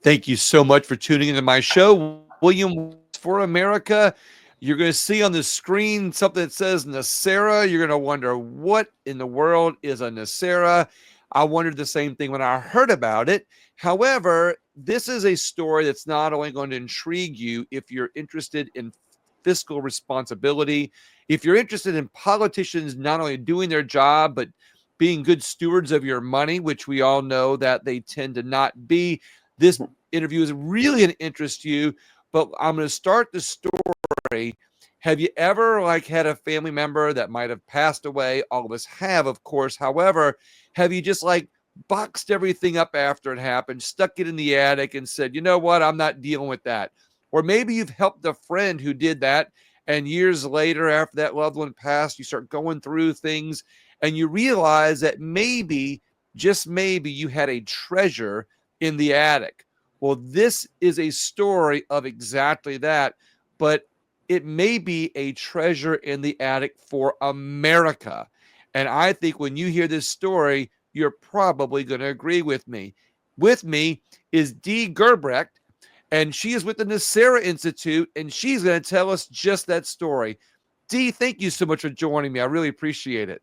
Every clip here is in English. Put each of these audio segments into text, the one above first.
Thank you so much for tuning into my show, William for America. You're going to see on the screen something that says NESARA. You're going to wonder, what in the world is a NESARA? I wondered the same thing when I heard about it. However, this is a story that's not only going to intrigue you if you're interested in fiscal responsibility, if you're interested in politicians not only doing their job, but being good stewards of your money, which we all know that they tend to not be. This interview is really going to interest you, but I'm going to start the story. Have you ever had a family member that might have passed away? All of us have, of course. However, have you just boxed everything up after it happened, stuck it in the attic and said, you know what, I'm not dealing with that? Or maybe you've helped a friend who did that, and years later, after that loved one passed, you start going through things and you realize that maybe, just maybe, you had a treasure in the attic. Well, this is a story of exactly that, but it may be a treasure in the attic for America. And I think when you hear this story, you're probably going to agree with me. With me is Dee Gerbrecht, and she is with the NESARA Institute, and she's going to tell us just that story. Dee, thank you so much for joining me. I really appreciate it.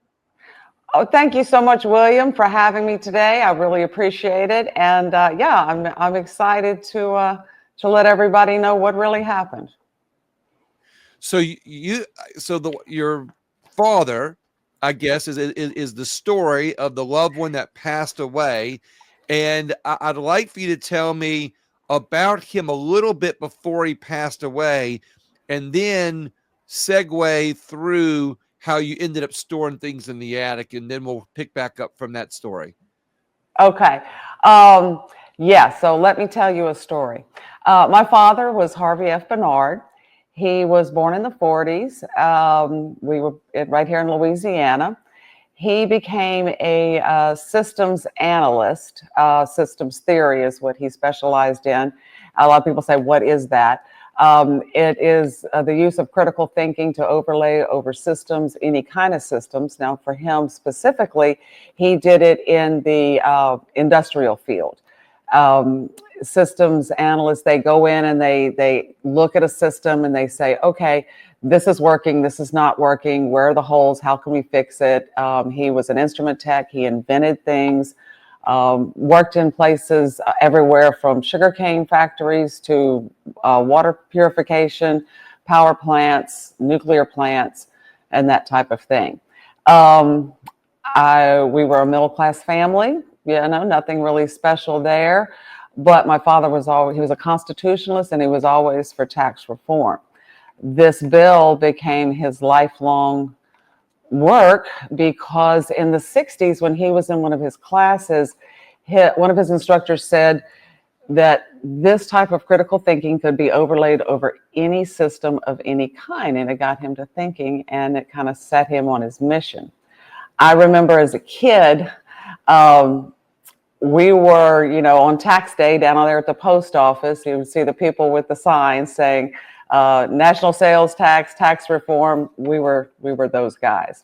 Oh, thank you so much, William, for having me today. I really appreciate it, and yeah, I'm excited to let everybody know what really happened. So your father, I guess, is the story of the loved one that passed away, and I'd like for you to tell me about him a little bit before he passed away, and then segue through how you ended up storing things in the attic, and then we'll pick back up from that story. Okay. Yeah, so let me tell you a story. My father was Harvey F. Bernard. He was born in the 40s. We were right here in Louisiana. He became a systems analyst. Systems theory is what he specialized in. A lot of people say, what is that? It is the use of critical thinking to overlay over systems, any kind of systems. Now, for him specifically, he did it in the industrial field. Systems analysts, they go in and they look at a system and they say, okay, this is working, this is not working, where are the holes, how can we fix it? He was an instrument tech, he invented things, worked in places everywhere from sugarcane factories to water purification, power plants, nuclear plants, and that type of thing. We were a middle-class family, nothing really special there. But my father he was a constitutionalist, and he was always for tax reform. This bill became his lifelong work because in the 60s, when he was in one of his classes, one of his instructors said that this type of critical thinking could be overlaid over any system of any kind. And it got him to thinking, and it kind of set him on his mission. I remember as a kid, we were, on tax day down there at the post office. You would see the people with the signs saying, national sales tax, tax reform. We were those guys.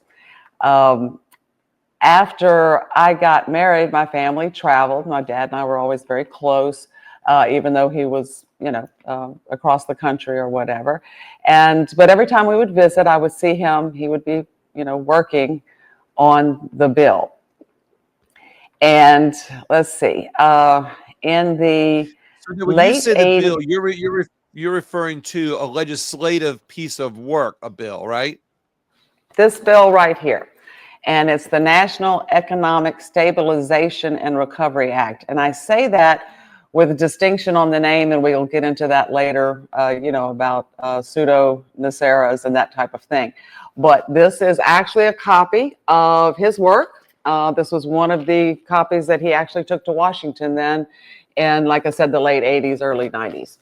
After I got married, my family traveled. My dad and I were always very close, even though he was, across the country or whatever. But every time we would visit, I would see him. He would be, working on the bill. And let's see, in the late 80s, you're referring to a legislative piece of work, a bill, right? This bill right here, and it's the National Economic Stabilization and Recovery Act. And I say that with a distinction on the name, and we'll get into that later, about pseudo NESARAs and that type of thing. But this is actually a copy of his work. This was one of the copies that he actually took to Washington then, and like I said, the late 80s, early 90s.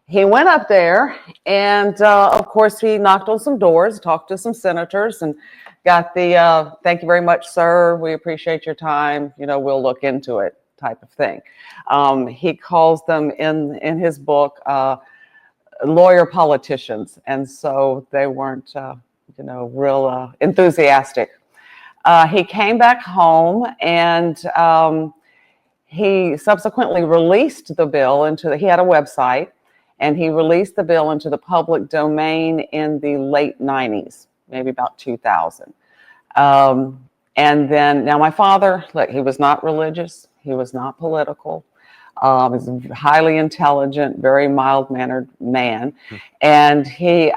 He went up there, and of course, he knocked on some doors, talked to some senators, and got the "thank you very much, sir. We appreciate your time. We'll look into it" type of thing. He calls them in his book lawyer politicians, and so they weren't, real enthusiastic. He came back home, and he subsequently released the bill he had a website, and he released the bill into the public domain in the late 90s, maybe about 2000. And then, now my father, look, he was not religious, he was not political. He was a highly intelligent, very mild-mannered man, and he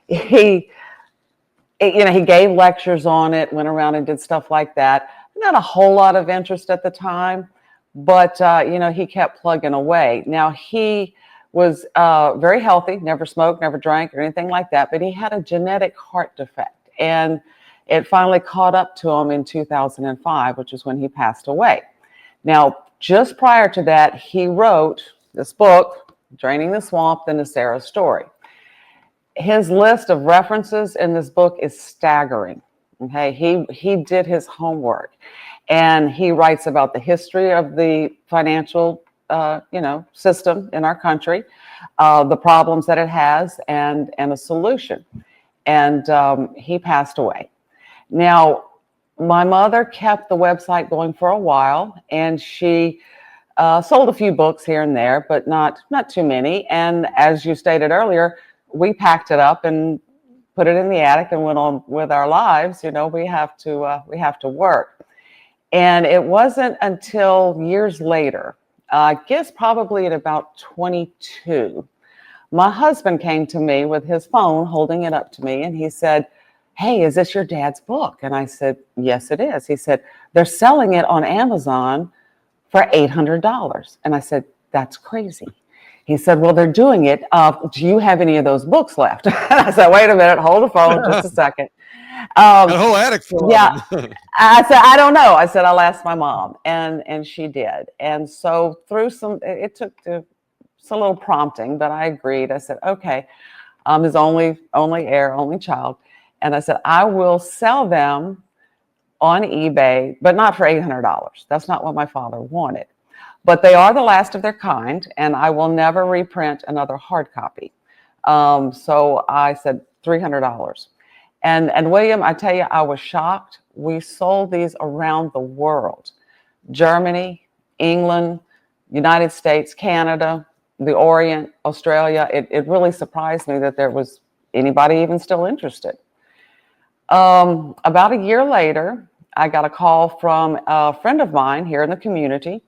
he gave lectures on it, went around and did stuff like that. Not a whole lot of interest at the time, but he kept plugging away. Now, he was very healthy, never smoked, never drank or anything like that, but he had a genetic heart defect, and it finally caught up to him in 2005, which is when he passed away. Now, just prior to that, he wrote this book, Draining the Swamp, the NESARA Story. His list of references in this book is staggering. Okay, he did his homework, and he writes about the history of the financial system in our country, the problems that it has, and a solution. And he passed away. Now, my mother kept the website going for a while, and she sold a few books here and there, but not too many. And as you stated earlier, we packed it up and put it in the attic and went on with our lives. We have to work. And it wasn't until years later, I guess probably at about 22, my husband came to me with his phone, holding it up to me, and he said, "Hey, is this your dad's book?" And I said, "Yes, it is." He said, "They're selling it on Amazon for $800. And I said, "That's crazy." He said, "Well, they're doing it. Do you have any of those books left?" I said, "Wait a minute, hold the phone just a second." A whole attic full Yeah. of them. I said, "I don't know." I said, "I'll ask my mom." And she did. And so through it took a little prompting, but I agreed. I said, "Okay, I'm his only heir, only child." And I said, "I will sell them on eBay, but not for $800. That's not what my father wanted. But they are the last of their kind, and I will never reprint another hard copy." So I said $300. And William, I tell you, I was shocked. We sold these around the world: Germany, England, United States, Canada, the Orient, Australia. It really surprised me that there was anybody even still interested. About a year later, I got a call from a friend of mine here in the community,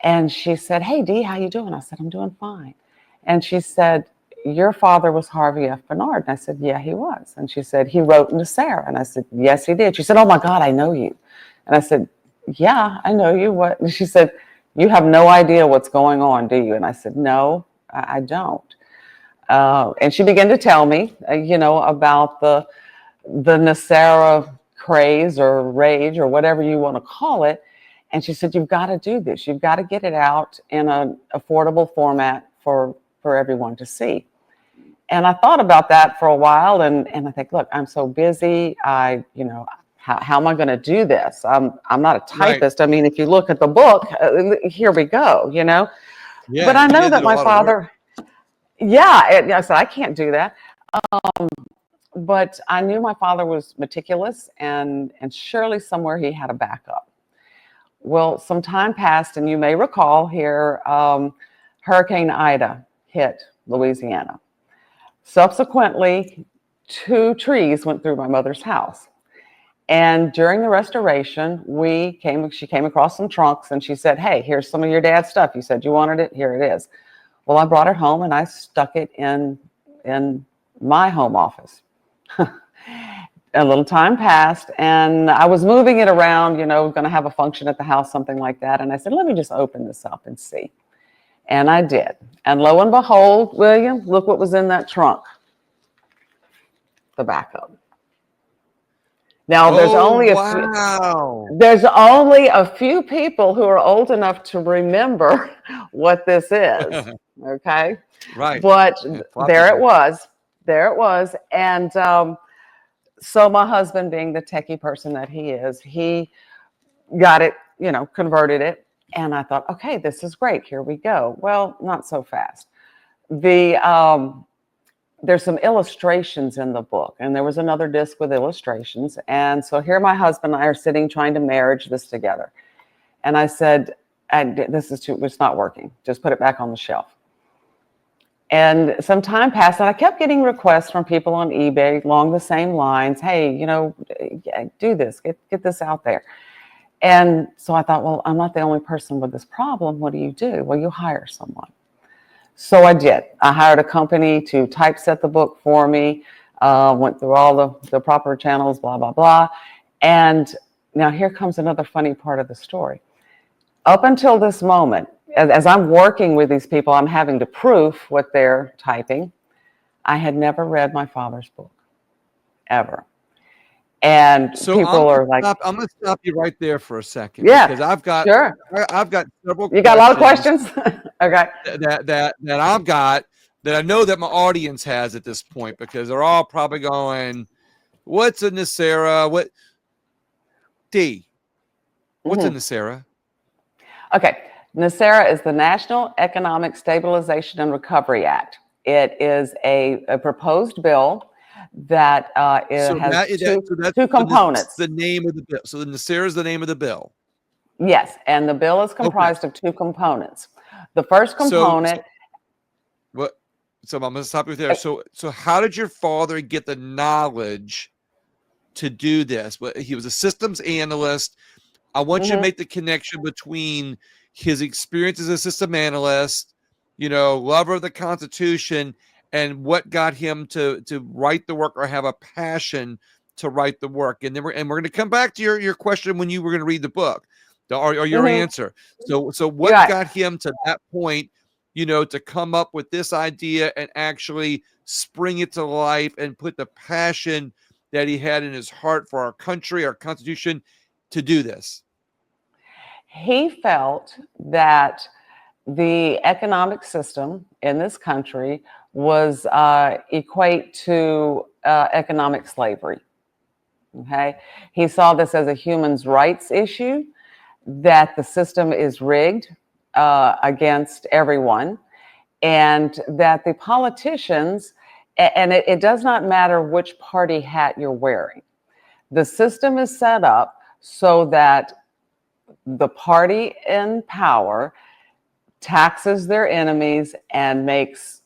and she said, "Hey, Dee, how you doing?" I said, "I'm doing fine." And she said, "Your father was Harvey F. Bernard." And I said, "Yeah, he was." And she said, "He wrote NESARA." And I said, "Yes, he did." She said, "Oh my God, I know you." And I said, "Yeah, I know you. What?" And she said, "You have no idea what's going on, do you?" And I said, "No, I don't." And she began to tell me, about the NESARA craze or rage or whatever you want to call it. And she said, "You've got to do this. You've got to get it out in an affordable format for everyone to see." And I thought about that for a while, and I think, look, I'm so busy. How am I going to do this? I'm not a typist. Right. I mean, if you look at the book, here we go, Yeah, but I know that my father, I said, I can't do that. But I knew my father was meticulous, and surely somewhere he had a backup. Well, some time passed, and you may recall here, Hurricane Ida hit Louisiana. Subsequently, 2 trees went through my mother's house. And during the restoration, she came across some trunks, and she said, "Hey, here's some of your dad's stuff. You said you wanted it. Here it is." Well, I brought it home, and I stuck it in my home office. A little time passed, and I was moving it around, going to have a function at the house, something like that. And I said, "Let me just open this up and see." And I did. And lo and behold, William, look what was in that trunk. The backup. Now, there's only a few people who are old enough to remember what this is. Okay. Right. But there it was. And so my husband, being the techie person that he is, he got it, converted it. And I thought, okay, this is great. Here we go. Well, not so fast. There's some illustrations in the book, and there was another disc with illustrations. And so here my husband and I are sitting trying to marriage this together. And I said, and this is too, it's not working. Just put it back on the shelf. And some time passed, and I kept getting requests from people on eBay along the same lines. Hey, do this, get this out there. And so I thought, well, I'm not the only person with this problem. What do you do? Well, you hire someone. So I did. I hired a company to typeset the book for me, went through all the proper channels, blah, blah, blah. And now here comes another funny part of the story. Up until this moment, as I'm working with these people, I'm having to proof what they're typing. I had never read my father's book, ever. And So people are like, I'm going to stop you right there for a second, yeah, because I've got sure. several You got a lot of questions questions? Okay. that I've got that I know that my audience has at this point, because they're all probably going, "What's a NESARA? What's a NESARA?" Okay. NESARA is the National Economic Stabilization and Recovery Act. It is a proposed bill that has two components. The name of the bill. So the NESARA is the name of the bill. Yes, and the bill is comprised of two components. The first component. So I'm going to stop you there. So how did your father get the knowledge to do this? He was a systems analyst. I want you to make the connection between his experience as a system analyst, lover of the Constitution, and what got him to write the work or have a passion to write the work. And then we're going to come back to your question when you were going to read the book, or your answer. So what got him to that point, to come up with this idea and actually spring it to life and put the passion that he had in his heart for our country, our Constitution, to do this? He felt that the economic system in this country was equate to economic slavery. Okay, he saw this as a human rights issue, that the system is rigged against everyone, and that the politicians, and it does not matter which party hat you're wearing, the system is set up so that the party in power taxes their enemies and makes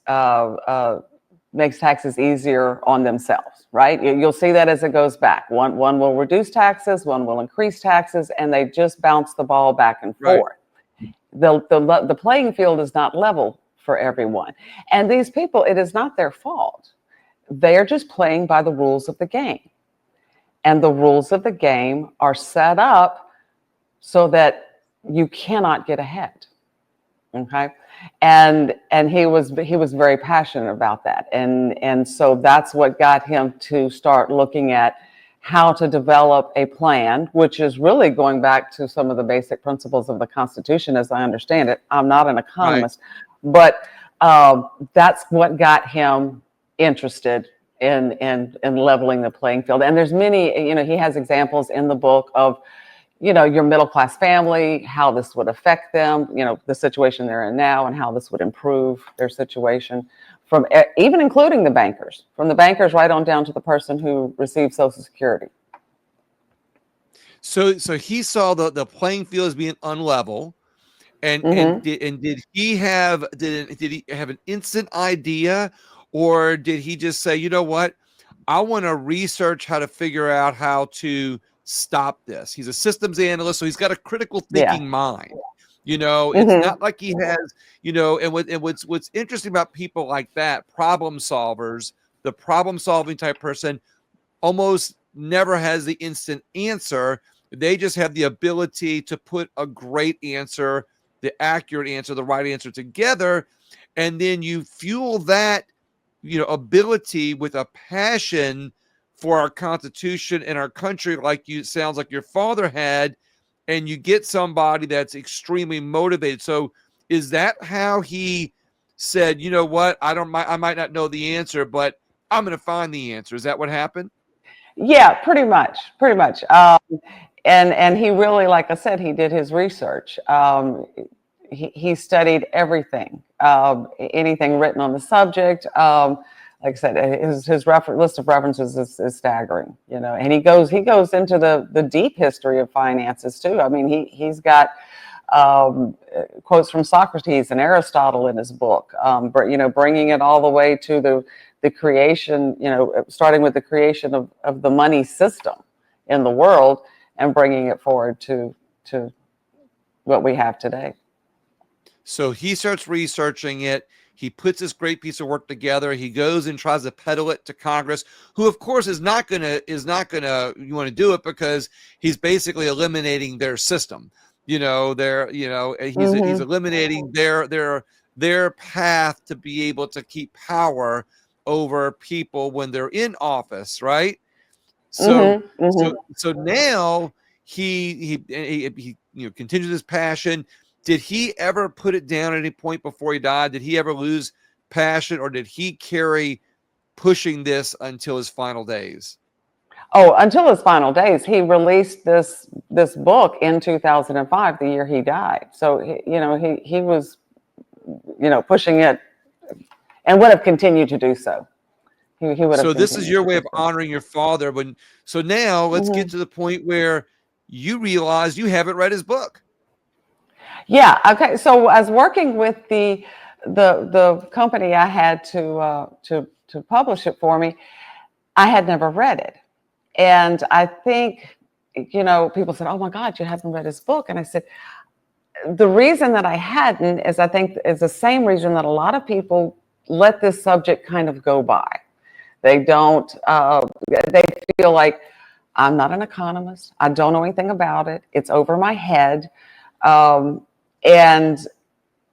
taxes easier on themselves, right? You'll see that as it goes back. One will reduce taxes, one will increase taxes, and they just bounce the ball back and forth. The playing field is not level for everyone. And these people, it is not their fault. They are just playing by the rules of the game. And the rules of the game are set up so that you cannot get ahead. Okay. And he was very passionate about that. And so that's what got him to start looking at how to develop a plan, which is really going back to some of the basic principles of the Constitution, as I understand it. I'm not an economist, but that's what got him interested in leveling the playing field. And there's many, he has examples in the book of, your middle-class family, how this would affect them, the situation they're in now, and how this would improve their situation, from even including the bankers, from the bankers right on down to the person who receives Social Security. So he saw the playing field as being unlevel, and did he have an instant idea, or did he just say, you know what, I want to research how to figure out how to stop this? He's a systems analyst, so he's got a critical thinking mind. It's not like he has, and what's interesting about people like that, problem solvers, the problem solving type person almost never has the instant answer. They just have the ability to put a great answer, the accurate answer, the right answer together. And then you fuel that, ability with a passion for our Constitution and our country, sounds like your father had, and you get somebody that's extremely motivated. So is that how he said, you know what, I might not know the answer, but I'm going to find the answer? Is that what happened? Yeah, pretty much. And he really, like I said, he did his research. He studied everything, anything written on the subject. Like I said, his list of references is staggering, and he goes into the deep history of finances too. I mean, he's got quotes from Socrates and Aristotle in his book, bringing it all the way to the creation, starting with the creation of the money system in the world and bringing it forward to what we have today. So he starts researching it. He puts this great piece of work together. He goes and tries to peddle it to Congress, who of course is not gonna you want to do it because he's basically eliminating their system. He's eliminating their path to be able to keep power over people when they're in office, right? So so now he continues his passion. Did he ever put it down at any point before he died? Did he ever lose passion, or did he carry pushing this until his final days? Oh, until his final days. He released this book in 2005, the year he died. So he was pushing it and would have continued to do so. He would have. So this is your way of honoring your father. So now let's get to the point where you realize you haven't read his book. Yeah. Okay. So as working with the company I had to publish it for me, I had never read it, and I think people said, "Oh my God, you haven't read his book," and I said, the reason that I hadn't is I think is the same reason that a lot of people let this subject kind of go by. They don't. They feel like I'm not an economist. I don't know anything about it. It's over my head. And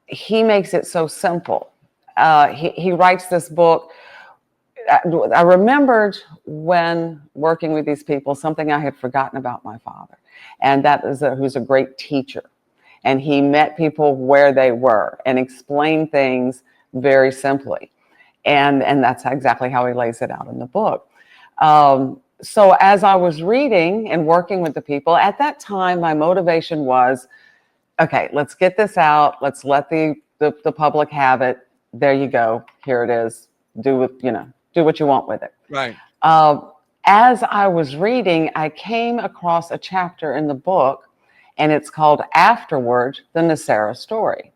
he makes it so simple. He writes this book. I remembered when working with these people, something I had forgotten about my father. And that is who's a great teacher. And he met people where they were and explained things very simply. And that's exactly how he lays it out in the book. So as I was reading and working with the people, at that time, my motivation was, okay, let's get this out. Let's let the public have it. There you go. Here it is. Do what you want with it. Right. As I was reading, I came across a chapter in the book, and it's called Afterward, the NESARA Story.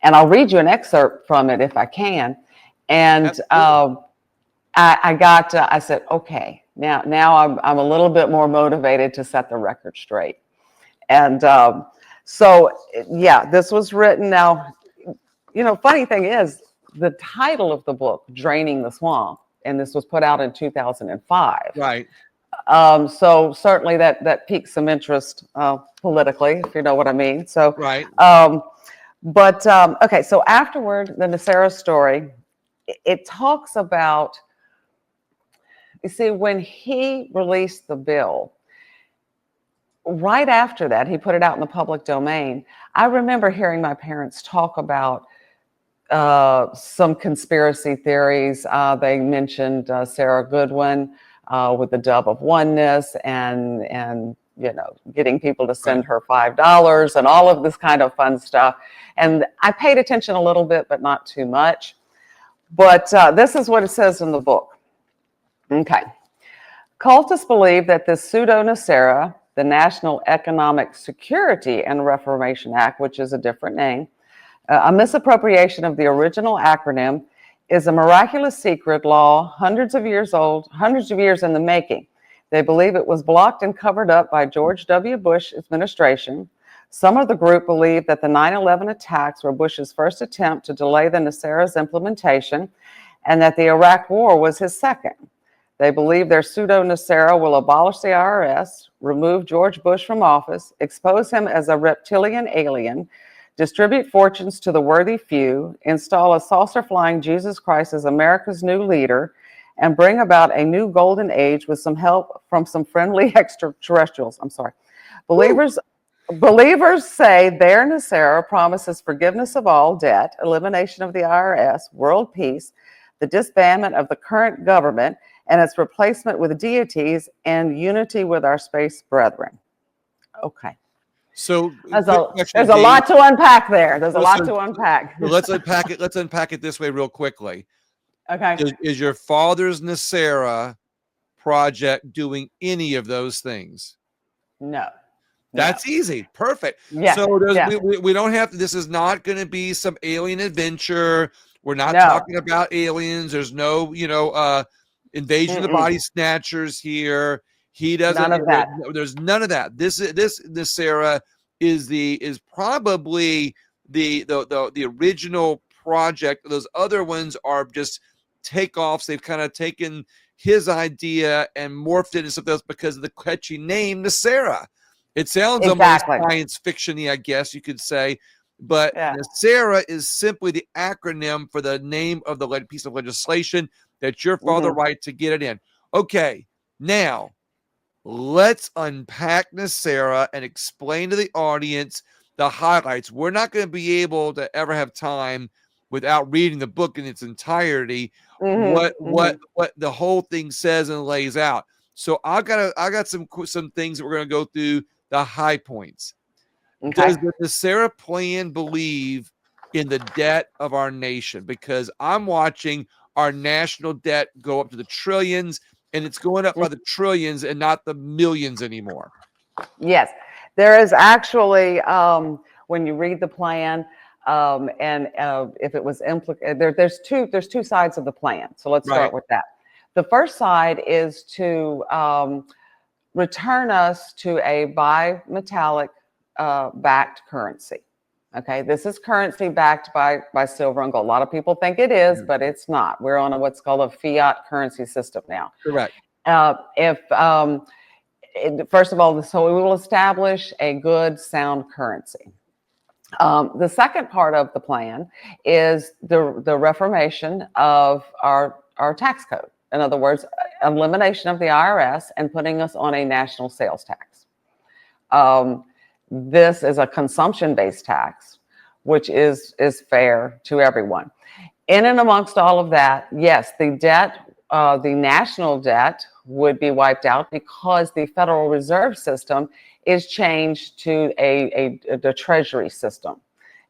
And I'll read you an excerpt from it if I can. And I said, okay, now I'm a little bit more motivated to set the record straight. And so, yeah, this was written. Now, funny thing is, the title of the book, Draining the Swamp, and this was put out in 2005. Right. So certainly that piqued some interest politically, if you know what I mean. So, right. Okay, so Afterward, the NESARA Story, it talks about, you see, when he released the bill, right after that, he put it out in the public domain. I remember hearing my parents talk about some conspiracy theories. They mentioned Sarah Goodwin with the dub of oneness and getting people to send her $5 and all of this kind of fun stuff. And I paid attention a little bit, but not too much. But this is what it says in the book. Okay. Cultists believe that this pseudo-NESARA, the National Economic Security and Reformation Act, which is a different name, a misappropriation of the original acronym, is a miraculous secret law, hundreds of years old, hundreds of years in the making. They believe it was blocked and covered up by George W. Bush administration. Some of the group believe that the 9/11 attacks were Bush's first attempt to delay the NESARA's implementation and that the Iraq War was his second. They believe their pseudo-NESARA will abolish the IRS, remove George Bush from office, expose him as a reptilian alien, distribute fortunes to the worthy few, install a saucer-flying Jesus Christ as America's new leader, and bring about a new golden age with some help from some friendly extraterrestrials. Believers say their NESARA promises forgiveness of all debt, elimination of the IRS, world peace, the disbandment of the current government, and its replacement with deities and unity with our space brethren. Okay. So there's a lot to unpack there. There's a lot to unpack. Let's unpack it. Let's unpack it this way real quickly. Okay. Is your father's NESARA project doing any of those things? No. That's easy. Perfect. Yes, So there's, yes. we don't have to, this is not going to be some alien adventure. We're not No. talking about aliens. There's no, invasion of the Mm-mm. body snatchers here. He doesn't, None of that. there's none of that. This NESARA is probably the original project. Those other ones are just takeoffs. They've kind of taken his idea and morphed it into something else because of the catchy name NESARA. It sounds almost Exactly. science fiction-y, I guess you could say, but Yeah. NESARA is simply the acronym for the name of the piece of legislation that your father right to get it in. Okay, now let's unpack NESARA and explain to the audience the highlights. We're not going to be able to ever have time without reading the book in its entirety, what the whole thing says and lays out. So I got some things that we're going to go through, the high points. Okay. Does the NESARA plan believe in the debt of our nation? Because I'm watching our national debt go up to the trillions, and it's going up by the trillions and not the millions anymore. Yes, there is actually, when you read the plan, if it was implicated, there's two sides of the plan. So let's start with that. The first side is to return us to a bimetallic backed currency. Okay, this is currency backed by silver and gold. A lot of people think it is, but it's not. We're on what's called a fiat currency system now. Correct. First of all, so we will establish a good, sound currency. The second part of the plan is the reformation of our tax code. In other words, elimination of the IRS and putting us on a national sales tax. This is a consumption-based tax, which is fair to everyone. In and amongst all of that, yes, the debt, the national debt would be wiped out because the Federal Reserve System is changed to the Treasury system.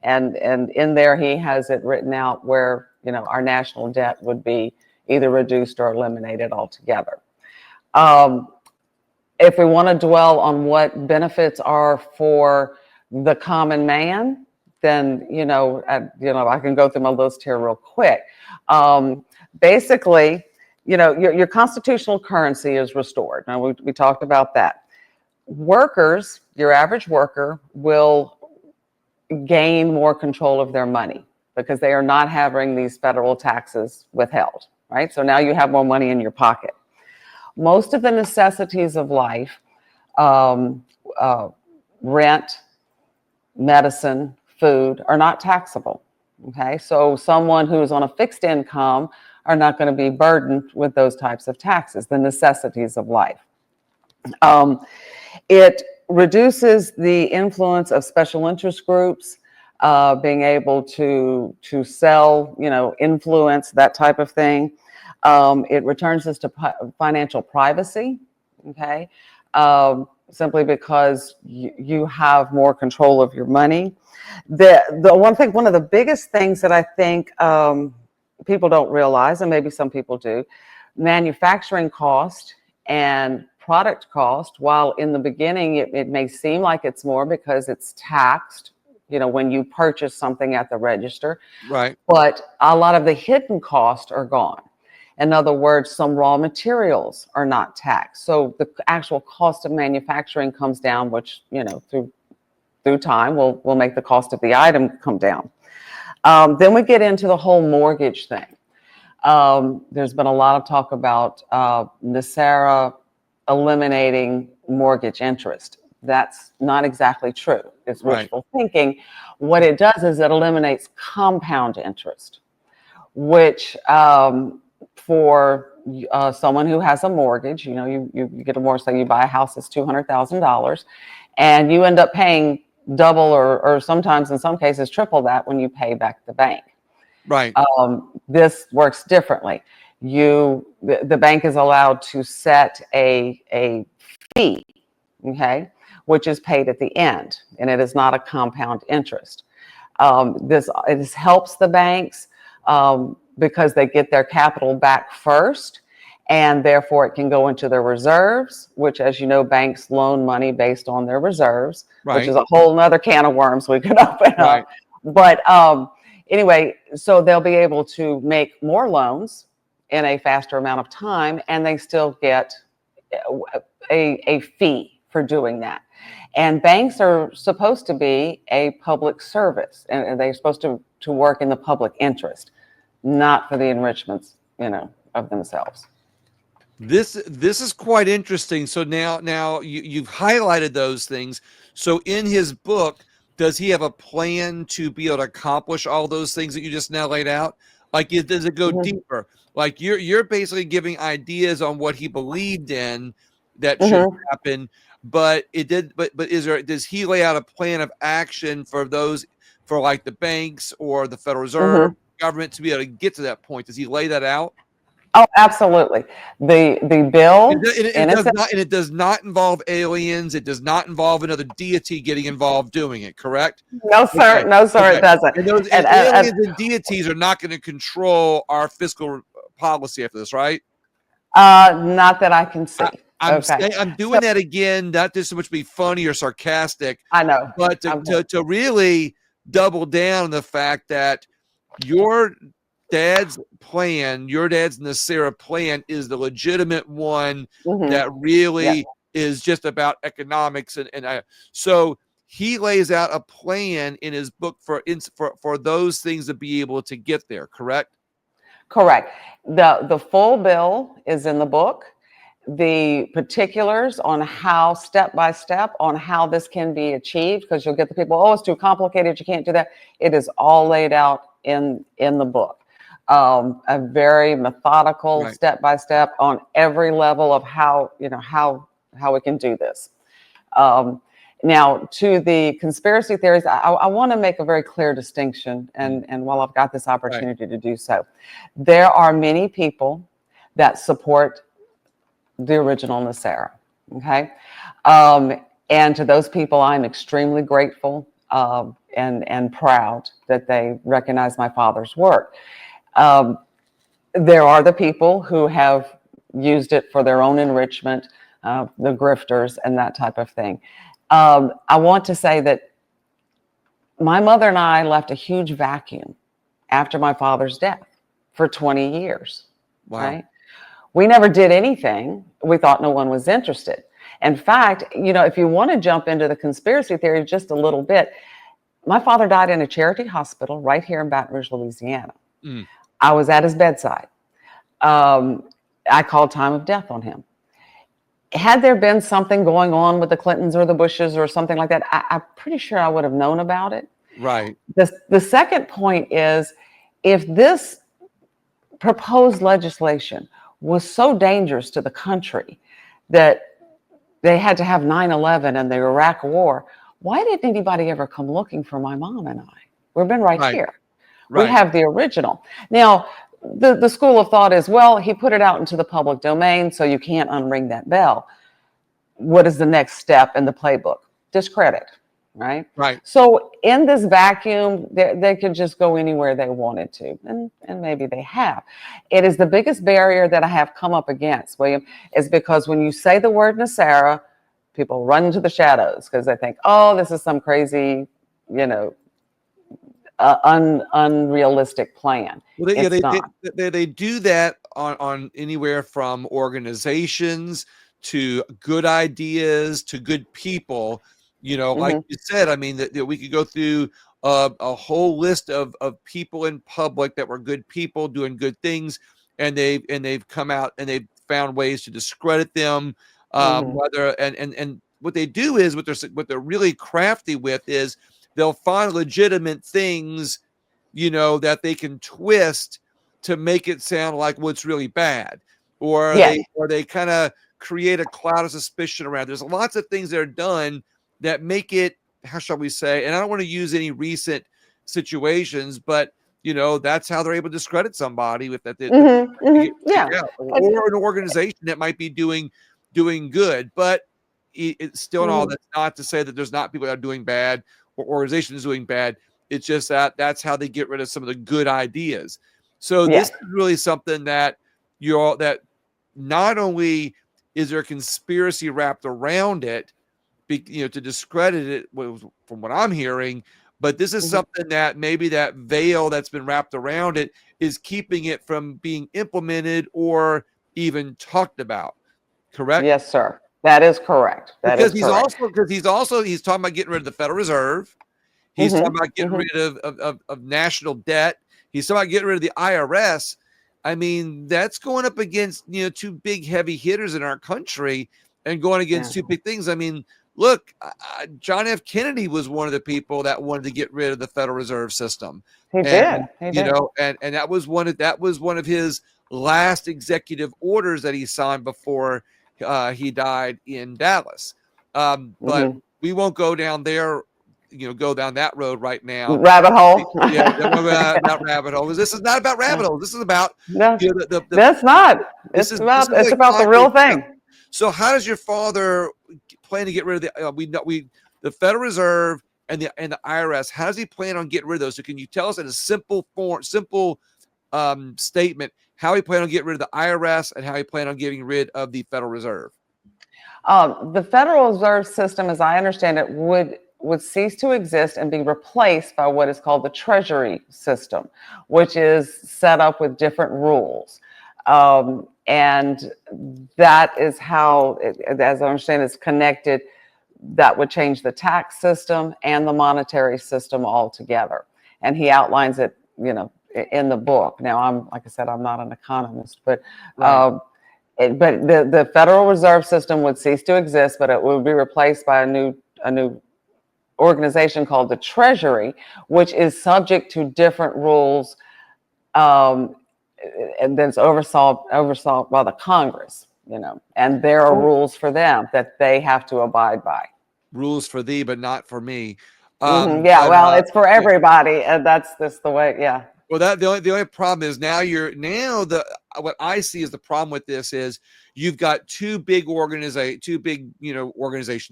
And in there, he has it written out where, our national debt would be either reduced or eliminated altogether. If we want to dwell on what benefits are for the common man, then, I can go through my list here real quick. Basically, your constitutional currency is restored. Now, we talked about that. Workers, your average worker, will gain more control of their money because they are not having these federal taxes withheld, right? So now you have more money in your pocket. Most of the necessities of life, rent, medicine, food, are not taxable. Okay, so someone who's on a fixed income are not going to be burdened with those types of taxes, the necessities of life. It reduces the influence of special interest groups, being able to sell, influence, that type of thing. It returns us to financial privacy, okay, simply because you have more control of your money. One of the biggest things that I think people don't realize, and maybe some people do, manufacturing cost and product cost, while in the beginning it may seem like it's more because it's taxed, when you purchase something at the register. Right. But a lot of the hidden costs are gone. In other words, some raw materials are not taxed. So the actual cost of manufacturing comes down, which, through time will make the cost of the item come down. Then we get into the whole mortgage thing. There's been a lot of talk about NESARA eliminating mortgage interest. That's not exactly true. It's wishful thinking. What it does is it eliminates compound interest, which for someone who has a mortgage, you get a mortgage, say you buy a house that's $200,000, and you end up paying double or sometimes in some cases triple that when you pay back the bank. Right. This works differently. The bank is allowed to set a fee, okay, which is paid at the end, and it is not a compound interest. It helps the banks because they get their capital back first, and therefore it can go into their reserves, which, as you know, banks loan money based on their reserves, which is Right. a whole nother can of worms we could open Right. up. But anyway, so they'll be able to make more loans in a faster amount of time, and they still get a fee for doing that. And banks are supposed to be a public service, and they're supposed to work in the public interest, not for the enrichments, of themselves. This is quite interesting. So now you've highlighted those things. So in his book, does he have a plan to be able to accomplish all those things that you just now laid out? Like, does it go Mm-hmm. deeper? Like you're basically giving ideas on what he believed in that should Mm-hmm. happen, but it did. But does he lay out a plan of action for those, for like the banks or the Federal Reserve Mm-hmm. government to be able to get to that point? Does he lay that out? Oh, absolutely. The It, bill, it, it and does it's not, and it does not involve aliens. It does not involve another deity getting involved doing it. Correct? no, sir, Okay. no, sir, it Okay. doesn't. And those And, and aliens and deities are not going to control our fiscal policy after this, right? not that I can see. I'm Okay, saying I'm so doing that again, not just so much to be funny or sarcastic, I know. but Okay. to really double down on the fact that your dad's plan, your dad's NESARA plan is the legitimate one Mm-hmm. that Yeah, really is just about economics. So he lays out a plan in his book for those things to be able to get there, correct? correct. The full bill is in the book. The particulars on how, step by step, on how this can be achieved, because you'll get the people, oh, it's too complicated, you can't do that. It is all laid out in the book. A very methodical, Right. step by step, on every level of how we can do this. Um, Now, to the conspiracy theories, I want to make a very clear distinction, and while I've got this Right. opportunity to do so, there are many people that support the original NESARA. Okay. And to those people, I'm extremely grateful and proud that they recognize my father's work. Um, there are the people who have used it for their own enrichment, the grifters and that type of thing. I want to say that my mother and I left a huge vacuum after my father's death for 20 years, Wow. right? We never did anything. We thought no one was interested. In fact, if you want to jump into the conspiracy theory just a little bit, my father died in a charity hospital right here in Baton Rouge, Louisiana. Mm. I was at his bedside. I called time of death on him. Had there been something going on with the Clintons or the Bushes or something like that, I'm pretty sure I would have known about it. Right. The second point is, if this proposed legislation was so dangerous to the country that they had to have 9/11 and the Iraq War, why didn't anybody ever come looking for my mom and I? We've been right Right. here. We Right. have the original. Now, the school of thought is, well, he put it out into the public domain, so you can't unring that bell. What is the next step in the playbook? Discredit, right? Right. So in this vacuum, they could just go anywhere they wanted to, and maybe they have. It is the biggest barrier that I have come up against, William, is because when you say the word NESARA, people run into the shadows because they think, oh, this is some crazy, unrealistic plan. Well, It's not. they do that on anywhere from organizations to good ideas to good people. Like Mm-hmm. you said, I mean that we could go through a whole list of people in public that were good people doing good things, and they've come out and they've found ways to discredit them. Mm-hmm. Whether and what they do is what they're really crafty with is they'll find legitimate things that they can twist to make it sound like what's really bad, or Yeah. they kind of create a cloud of suspicion around. There's lots of things that are done that make it, how shall we say, and I don't want to use any recent situations, but that's how they're able to discredit somebody with that Mm-hmm. they Mm-hmm. take Yeah. out, or an organization that might be doing good, but it's still all Mm-hmm. that's not to say that there's not people that are doing bad or organizations doing bad. It's just that's how they get rid of some of the good ideas. So this Yes. is really something that you're all that not only is there a conspiracy wrapped around it, to discredit it, from what I'm hearing, but this is something that maybe that veil that's been wrapped around it is keeping it from being implemented or even talked about. Correct? Yes, sir. That is correct. That Because is correct. he's talking about getting rid of the Federal Reserve. He's talking Mm-hmm. about getting Mm-hmm. rid of national debt. He's talking about getting rid of the IRS. I mean, that's going up against, two big heavy hitters in our country and going Yeah. against two big things. I mean, look, John F. Kennedy was one of the people that wanted to get rid of the Federal Reserve System. He And, did. He did. and that was one of his last executive orders that he signed before he died in Dallas. But Mm-hmm. we won't go down there, go down that road right now. Rabbit hole. Yeah, about rabbit holes. This is not about rabbit holes. This is about No, the that's not. this It's is this about is it's what about the concrete real stuff. thing. So how does your father plan to get rid of the Federal Reserve and the IRS? How does he plan on getting rid of those? So can you tell us in a simple statement how he plan on getting rid of the IRS and how he plan on getting rid of the Federal Reserve? The Federal Reserve System, as I understand it, would cease to exist and be replaced by what is called the Treasury System, which is set up with different rules. And that is how, as I understand, it's connected. That would change the tax system and the monetary system altogether. And he outlines it, in the book. Now, like I said, I'm not an economist, but Right. the Federal Reserve System would cease to exist, but it would be replaced by a new organization called the Treasury, which is subject to different rules, and then it's oversaw by the Congress, and there are rules for them that they have to abide by. Rules for thee, but not for me. Yeah, well, it's for everybody, and that's the way. Yeah. Well, the only problem is what I see as the problem with this is you've got two big organizations,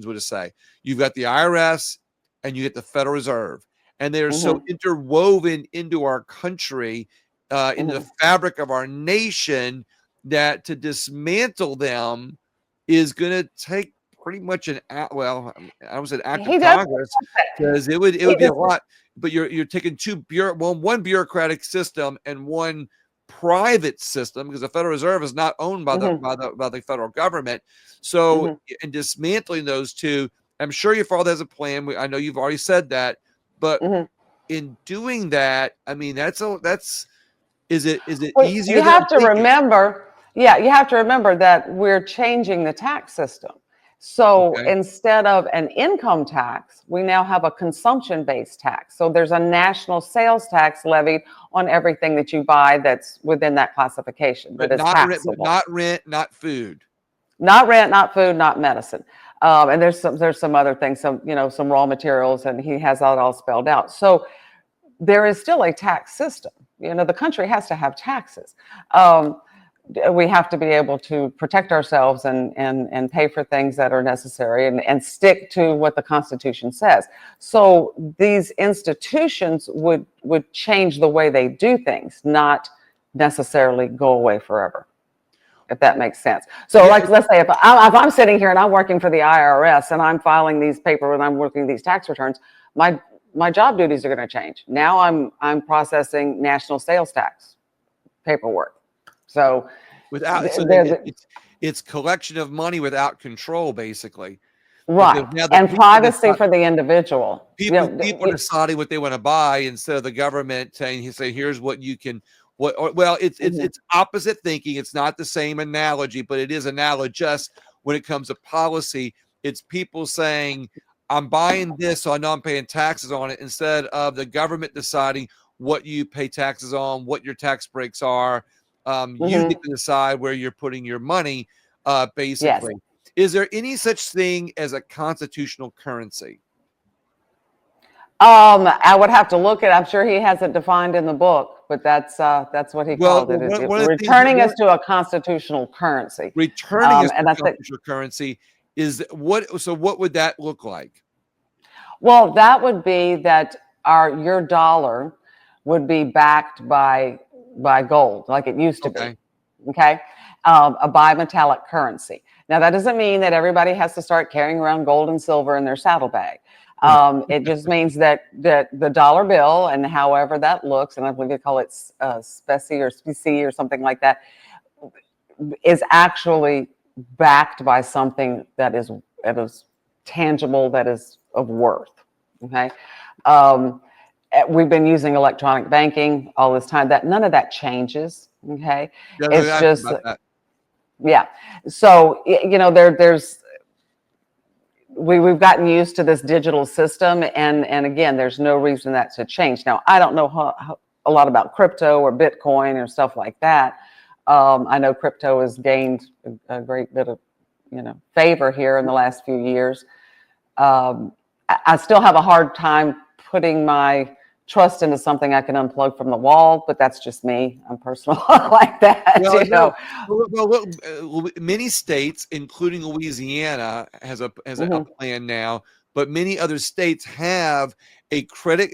would say. You've got the IRS and you get the Federal Reserve, and they're so interwoven into our country, into the fabric of our nation, that to dismantle them is going to take pretty much I would say an act of Congress, because it would be a lot. But you're taking one bureaucratic system and one private system, because the Federal Reserve is not owned by the federal government. So in dismantling those two, I'm sure your father has a plan. I know you've already said that, but in doing that, I mean, is it easier? You have to remember, you have to remember that we're changing the tax system. So instead of an income tax, we now have a consumption-based tax. So there's a national sales tax levied on everything that you buy that's within that classification. But that is taxable. Not rent, not food. Not rent, not food, not medicine. And there's some other things, some raw materials, and he has that all spelled out. So there is still a tax system. The country has to have taxes. We have to be able to protect ourselves and pay for things that are necessary and stick to what the Constitution says. So these institutions would change the way they do things, not necessarily go away forever, if that makes sense. So let's say if I'm sitting here and I'm working for the IRS and I'm filing these papers and I'm working these tax returns, my job duties are going to change. Now I'm processing national sales tax paperwork. So it's collection of money without control, basically. Right. And privacy for the individual. People deciding what they want to buy instead of the government saying, here's what you can. It's opposite thinking. It's not the same analogy, but it is analogous when it comes to policy. It's people saying, I'm buying this, so I know I'm paying taxes on it, instead of the government deciding what you pay taxes on, what your tax breaks are. You get to decide where you're putting your money, basically. Yes. Is there any such thing as a constitutional currency? I would have to look at. I'm sure he has it defined in the book, but that's what he called it. Returning us to a constitutional currency. Returning us to a constitutional currency is what? So what would that look like? Well, that would be that your dollar would be backed by gold, like it used to be. Okay. a bimetallic currency. Now, that doesn't mean that everybody has to start carrying around gold and silver in their saddlebag. It just means that the dollar bill, and however that looks, and I believe they call it specie or something like that, is actually backed by something that is tangible, that is of worth. Okay. We've been using electronic banking all this time. That none of that changes. Okay. Yeah, It's just about that. yeah. So there's we've gotten used to this digital system, and again, there's no reason that to change. Now, I don't know a lot about crypto or Bitcoin or stuff like that. I know crypto has gained a great bit of favor here in the last few years. I still have a hard time putting my trust into something I can unplug from the wall, but that's just me. I'm personal like that. Well, many states, including Louisiana, has a plan now, but many other states have a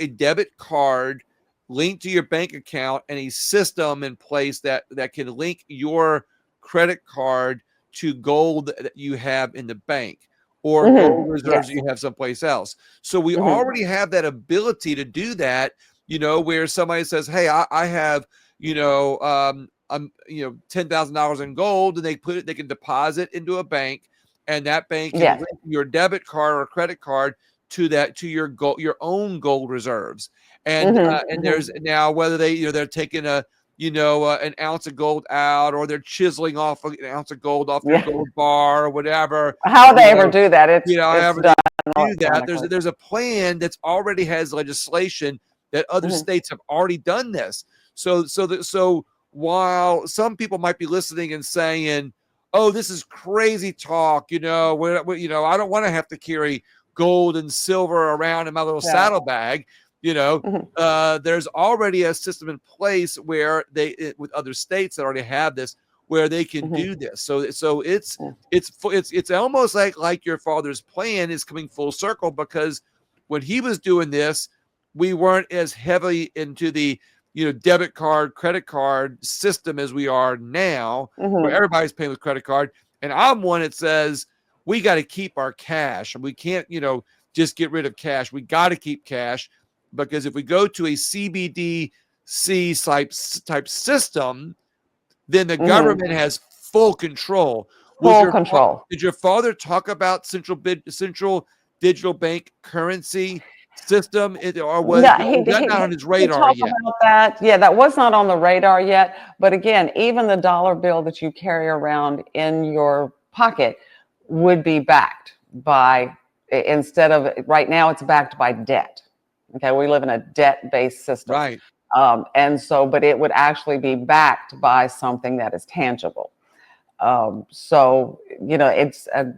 debit card linked to your bank account and a system in place that can link your credit card to gold that you have in the bank, or gold reserves you have someplace else. So we already have that ability to do that, where somebody says, hey, I have, $10,000 in gold, and they can deposit into a bank, and that bank can link your debit card or credit card to your own gold reserves. And there's now, whether they're taking an ounce of gold out, or they're chiseling off an ounce of gold off your gold bar or whatever. How they ever do that? It's done do that. There's a plan that's already has legislation that other states have already done this. So while some people might be listening and saying, "Oh, this is crazy talk," I don't want to have to carry gold and silver around in my little saddlebag. There's already a system in place where with other states that already have this, where they can do this. So it's almost like your father's plan is coming full circle, because when he was doing this, we weren't as heavily into the debit card, credit card system as we are now, where everybody's paying with credit card. And I'm one that says we got to keep our cash, and we can't just get rid of cash. We got to keep cash, because if we go to a CBDC type system, then the government has full control. Did your father talk about central digital bank currency system, or was that not on his radar yet? About that. Yeah, that was not on the radar yet. But again, even the dollar bill that you carry around in your pocket would be backed by, instead of right now, it's backed by debt. Okay, we live in a debt-based system. Right. But it would actually be backed by something that is tangible. It's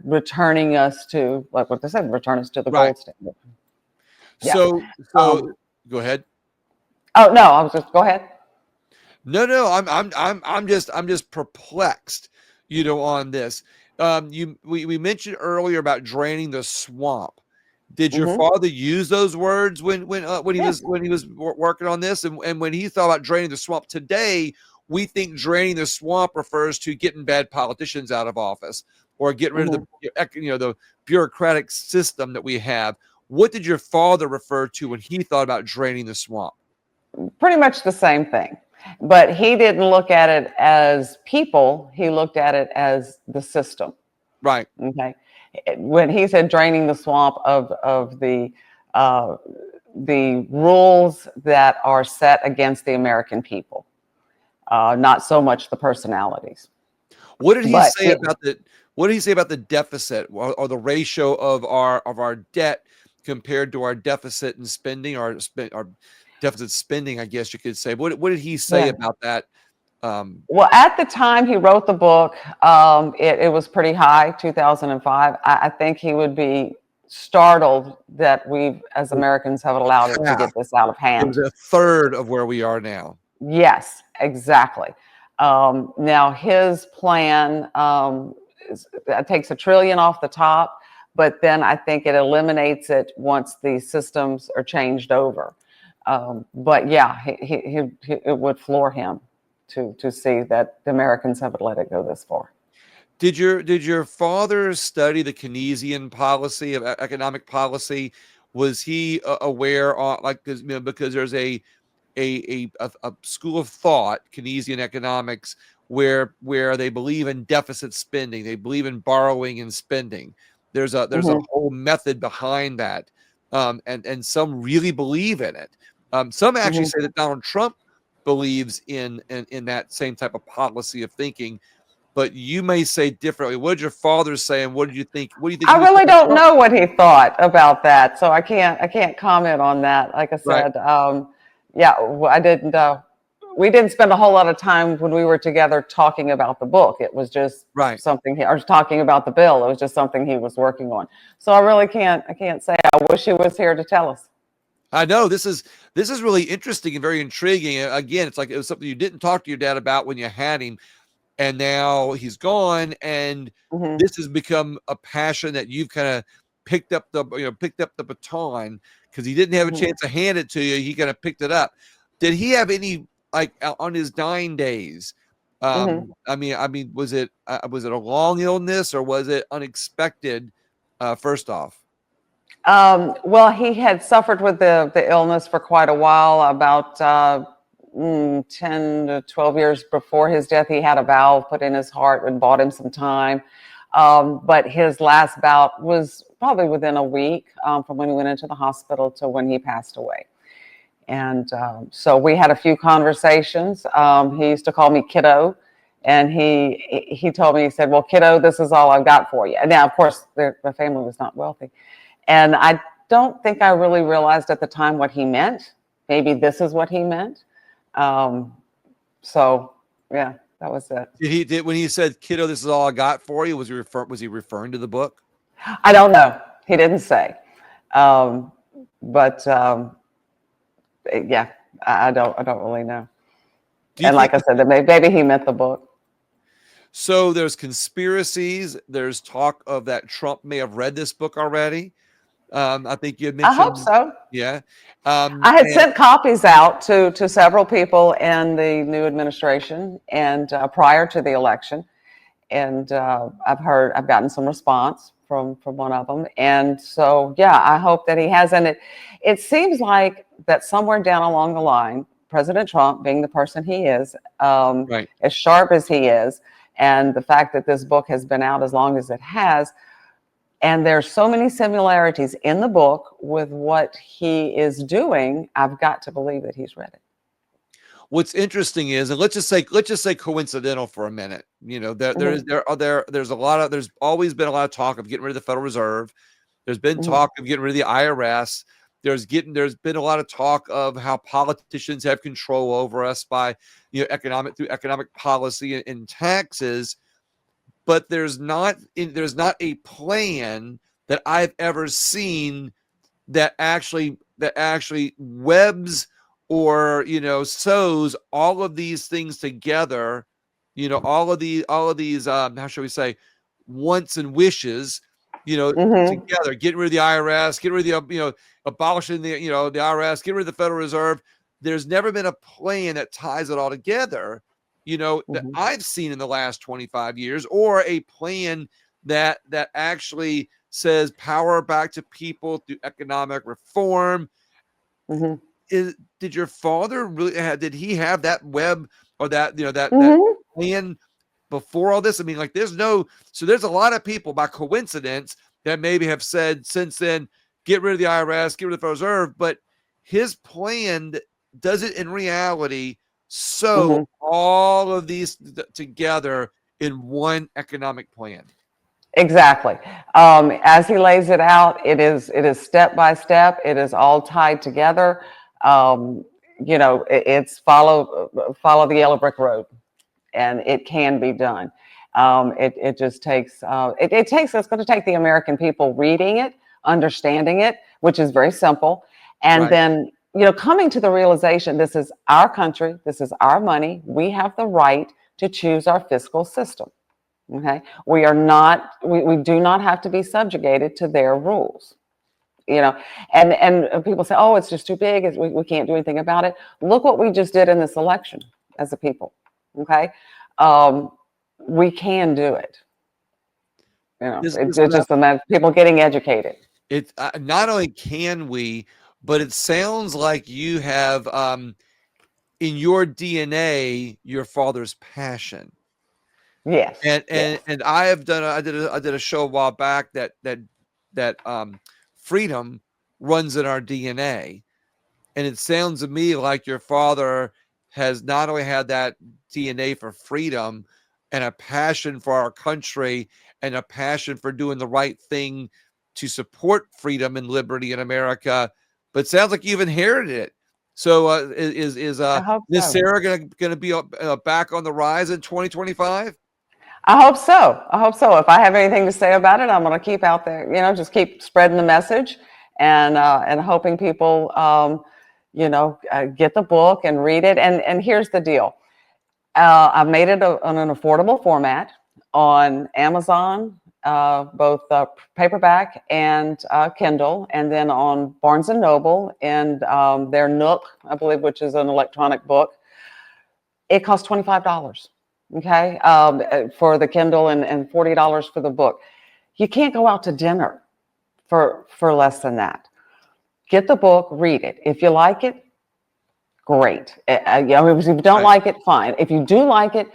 returning us to, like what they said, return us to the gold standard. Yeah. So go ahead. Oh no, I was just go ahead. No, I'm just perplexed, on this. We mentioned earlier about draining the swamp. Did your father use those words when he was working on this, and when he thought about draining the swamp? Today, we think draining the swamp refers to getting bad politicians out of office, or getting rid of the bureaucratic system that we have. What did your father refer to when he thought about draining the swamp? Pretty much the same thing, but he didn't look at it as people. He looked at it as the system. Right. Okay. When he said draining the swamp of the rules that are set against the American people, not so much the personalities. What did he say about the? What did he say about the deficit, or the ratio of our debt compared to our deficit and spending, our deficit spending, I guess you could say? What did he say about that? Well, at the time he wrote the book, it was pretty high, 2005. I think he would be startled that we, as Americans, have allowed it to get this out of hand. It was a third of where we are now. Yes, exactly. Now his plan takes $1 trillion off the top, but then I think it eliminates it once the systems are changed over. But yeah, it would floor him to see that the Americans haven't let it go this far. Did your father study the Keynesian policy of economic policy? Was he aware on like because there's a school of thought, Keynesian economics, where they believe in deficit spending, they believe in borrowing and spending. There's a whole method behind that, and some really believe in it. Some actually say that Donald Trump believes in that same type of policy of thinking, but you may say differently. What did your father say, and what did you think? What do you think I he was really saying? don't know what he thought about that, so I can't comment on that. Like I Right, said, yeah, I didn't. We didn't spend a whole lot of time when we were together talking about the book. It was just right. something or talking about the bill. It was just something he was working on. So I really can't. I can't say. I wish he was here to tell us. I know this is really interesting and very intriguing. Again, it's like it was something you didn't talk to your dad about when you had him, and now he's gone, and Hmm. this has become a passion that you've kind of picked up the baton because he didn't have a Hmm. chance to hand it to you. He kind of picked it up. Did he have any like on his dying days? Hmm. I mean, was it a long illness or was it unexpected? First off, Well, he had suffered with the illness for quite a while. About 10 to 12 years before his death, he had a valve put in his heart and bought him some time. But his last bout was probably within a week from when he went into the hospital to when he passed away. And so we had a few conversations. He used to call me kiddo. And he told me, he said, "Well, kiddo, this is all I've got for you." And now, of course, the family was not wealthy. And I don't think I really realized at the time what he meant. Maybe this is what he meant. Um, so yeah, that was it. did when he said, "Kiddo, this is all I got for you"? Was he referring to the book? I don't know. He didn't say. Um, but yeah, I don't really know. Do you And think like I said, that maybe he meant the book. so? There's conspiracies. There's talk of that Trump may have read this book already. I think you had I hope mentioned, so. yeah. I had And sent copies out to several people in the new administration and prior to the election. And I've gotten some response from one of them. And so, yeah, I hope that he has. And it seems like that somewhere down along the line, President Trump, being the person he is, right. as sharp as he is, and the fact that this book has been out as long as it has, and there's so many similarities in the book with what he is doing, I've got to believe that he's read it. What's interesting is, and let's just say coincidental for a minute. Hmm. There's always been a lot of talk of getting rid of the Federal Reserve. There's been Hmm. talk of getting rid of the IRS. There's been a lot of talk of how politicians have control over us by through economic policy and taxes, but there's not a plan that I've ever seen that actually webs or sews all of these things together, all of these how shall we say, wants and wishes, Hmm. together, getting rid of the IRS, getting rid of the abolishing the IRS, getting rid of the Federal Reserve. There's never been a plan that ties it all together, that Hmm. I've seen in the last 25 years, or a plan that actually says power back to people through economic reform. Hmm. Did your father really did he have that web, or that Hmm. plan before all this? I mean, like, there's a lot of people by coincidence that maybe have said since then, get rid of the IRS, get rid of the Federal Reserve, but his plan does it in reality sew Hmm. all of these together in one economic plan. Exactly. As he lays it out, it is step by step. It is all tied together. Um, it's follow the yellow brick road, and it can be done. It just takes it's going to take the American people reading it, understanding it, which is very simple, and Right. then coming to the realization this is our country, this is our money. We have the right to choose our fiscal system. Okay. We do not have to be subjugated to their rules. You know, and people say, oh, it's just too big. We can't do anything about it. Look what we just did in this election as a people. Okay. We can do it. It's This just a matter of people getting educated. it not only can we, but it sounds like you have in your DNA your father's passion. Yes. And Yes. I have done I did a show a while back that freedom runs in our DNA. And it sounds to me like your father has not only had that DNA for freedom and a passion for our country and a passion for doing the right thing to support freedom and liberty in America, but it sounds like you've inherited it. So is I hope so. NESARA gonna be back on the rise in 2025? I hope so. I hope so. If I have anything to say about it, I'm going to keep out there, just keep spreading the message and hoping people, get the book and read it. And here's the deal. I've made it on an affordable format on Amazon, both paperback and Kindle, and then on Barnes and Noble and their Nook, I believe, which is an electronic book. It costs $25. Okay, for the Kindle and $40 for the book. You can't go out to dinner for less than that. Get the book, read it. If you like it, great. If you don't like it, fine. If you do like it,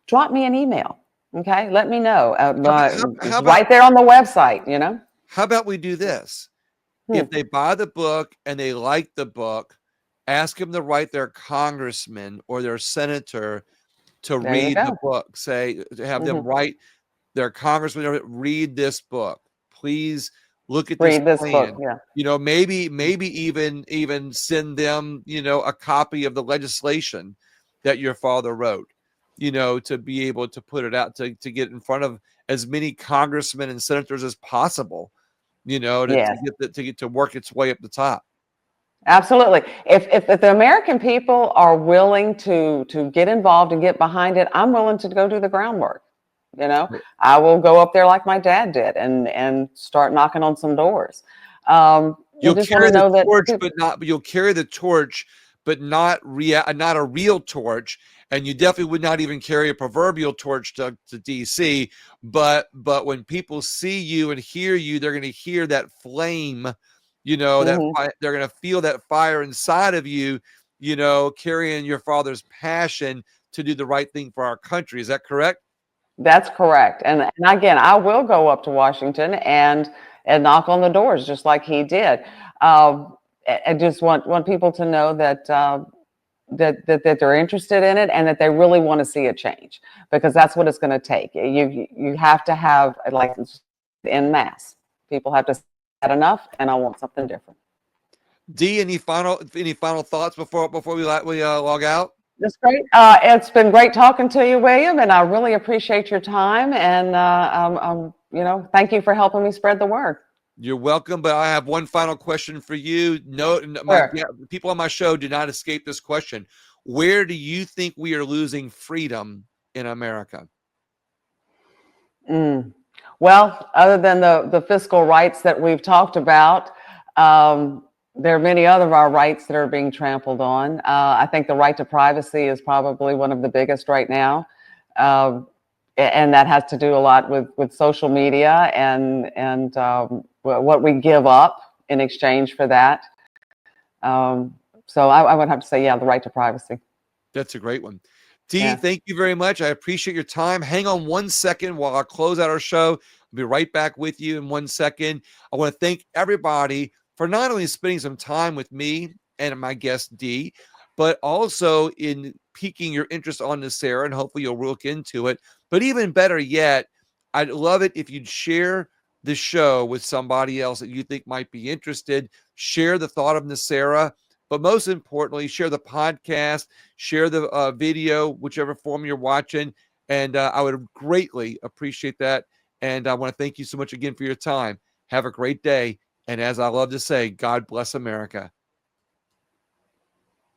drop me an email. Okay, let me know. How It's about right there on the website. how about we do this? Hmm, If they buy the book and they like the book, ask them to write their congressman or their senator to there you read the go. book. Say, have them Hmm. write their congressman, read this book. Please look at this Read this book. plan. Yeah. Maybe even send them, a copy of the legislation that your father wrote, to be able to put it out to get in front of as many congressmen and senators as possible, Yes. to get to work its way up the top. Absolutely. If the American people are willing to get involved and get behind it, I'm willing to go do the groundwork. I will go up there like my dad did and start knocking on some doors. I You'll just want to carry the know that torch, but you'll carry the torch, but not a real torch. And you definitely would not even carry a proverbial torch to DC. But when people see you and hear you, they're going to hear that flame, Mhm. they're going to feel that fire inside of you, carrying your father's passion to do the right thing for our country. Is that correct? That's correct. And again, I will go up to Washington and knock on the doors just like he did. I just want people to know that they're interested in it and that they really want to see a change because that's what it's going to take. You have to have like en masse. People have to say that enough, and I want something different. D, any final thoughts before we log out? That's great. It's been great talking to you, William, and I really appreciate your time. And thank you for helping me spread the word. You're welcome, but I have one final question for you. No, Sure. people on my show do not escape this question. Where do you think we are losing freedom in America? Mm. Well, other than the fiscal rights that we've talked about, there are many other of our rights that are being trampled on. I think the right to privacy is probably one of the biggest right now. And that has to do a lot with social media and what we give up in exchange for that. So I would have to say, yeah, the right to privacy. That's a great one. D, Yeah. thank you very much. I appreciate your time. Hang on 1 second while I close out our show. I'll be right back with you in 1 second. I want to thank everybody for not only spending some time with me and my guest D, but also in piquing your interest on this, Sarah, and hopefully you'll look into it. But even better yet, I'd love it if you'd share the show with somebody else that you think might be interested. Share the thought of NESARA, but most importantly, share the podcast, share the video, whichever form you're watching. And I would greatly appreciate that. And I want to thank you so much again for your time. Have a great day. And as I love to say, God bless America.